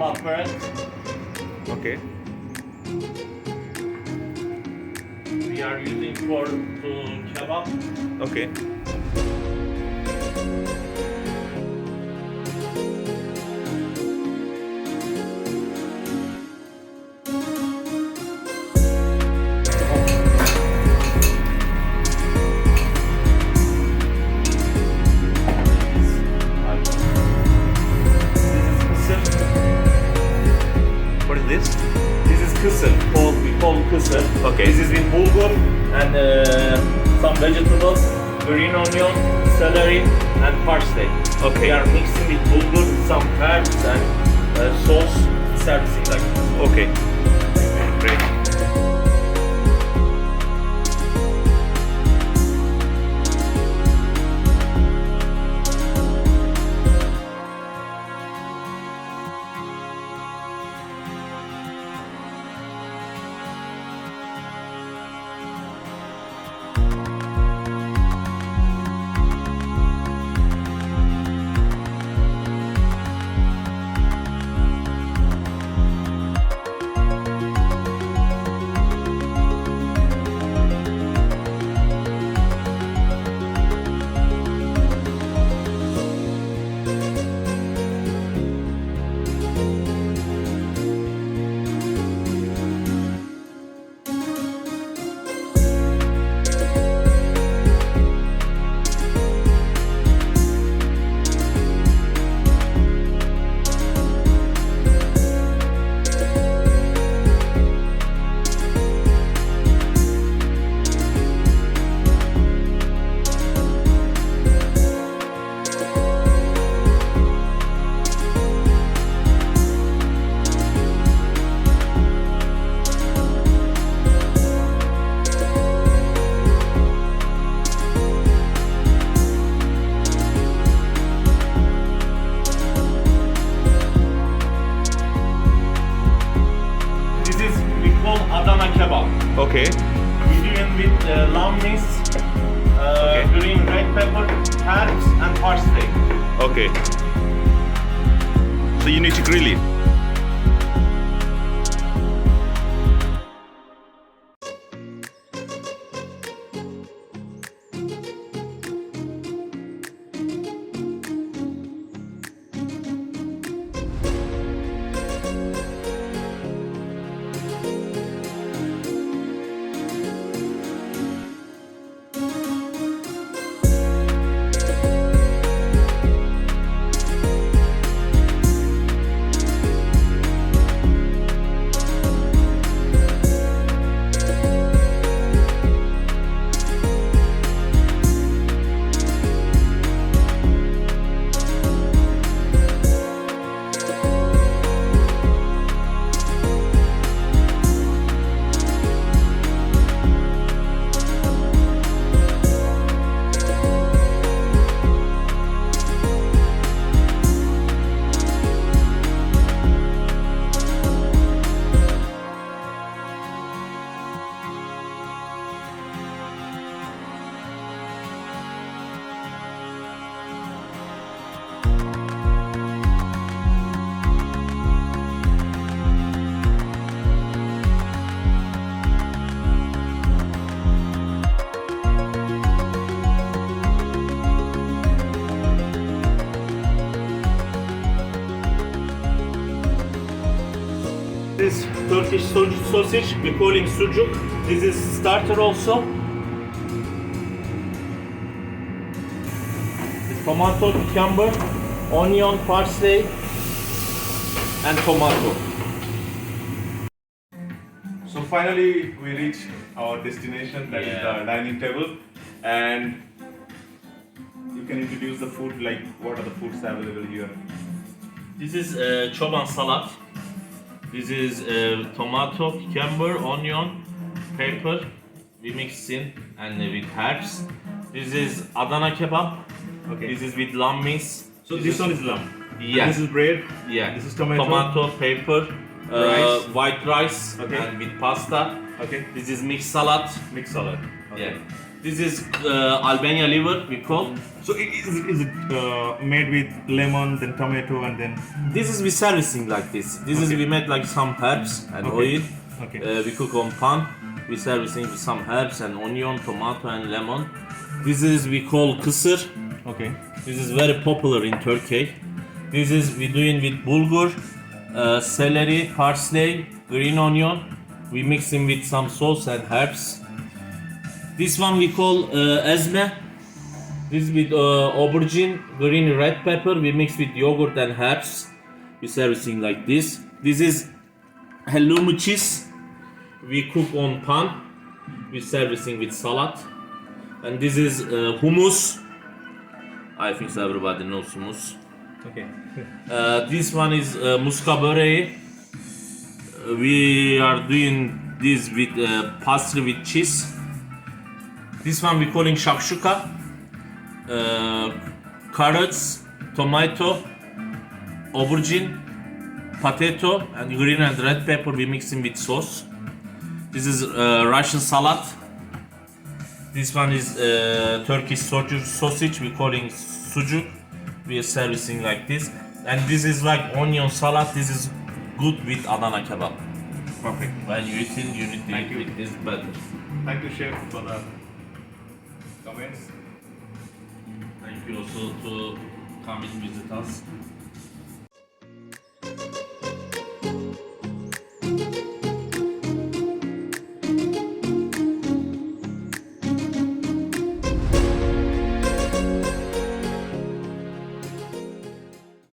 apparat. Okay. We are using for to kebab. Okay. What is this? This is kısır. We call kısır. Okay. This is with bulgur and some vegetables, green onion, celery, and parsley. Okay. We are mixing with bulgur, some herbs and sauce, serving like this. Okay. Great. Okay. We do it with lamb meat, green red pepper, herbs, and parsley. Okay. So you need to grill it. This Turkish sausage, we call it sucuk. This is starter also. It's tomato, cucumber, onion, parsley, and tomato. So finally we reach our destination, that is the dining table, and you can introduce the food, like what are the foods available here. This is çoban salad. This is tomato, cucumber, onion, pepper. We mix in and with herbs. This is Adana kebab. Okay. This is with lamb meat. So this one is lamb. Yeah. This is bread. Yeah. This is tomato. Tomato, pepper, Rice. white rice, Okay. and with pasta. Okay. This is mixed salad. Mixed salad. Okay. Yeah. This is Albania liver, we call. So is it made with lemon, then tomato, and then? This is we servicing like this. This is Okay. we made like some herbs and Okay. oil. Okay. We cook on pan. We servicing with some herbs and onion, tomato and lemon. This is we call kısır. Okay. This is very popular in Turkey. This is we doing with bulgur, celery, parsley, green onion. We mixing with some sauce and herbs. This one we call ezme. This with aubergine, green red pepper. We mix with yogurt and herbs. We servicing like this. This is halloumi cheese. We cook on pan. We servicing with salad. And this is hummus. I think everybody knows hummus. Okay. This one is muska böreği. We are doing this with pastry with cheese. This one we calling shakshuka. Carrots, tomato, aubergine, potato, and green and red pepper. We mixing with sauce. This is Russian salad. This one is Turkish sausage. We calling sucuk. We are servicing like this. And this is like onion salad. This is good with Adana kebab. Perfect. When you eating, you need to Thank eat you. with this better. Thank you, chef, for the comments. Thank you also to come and visit us.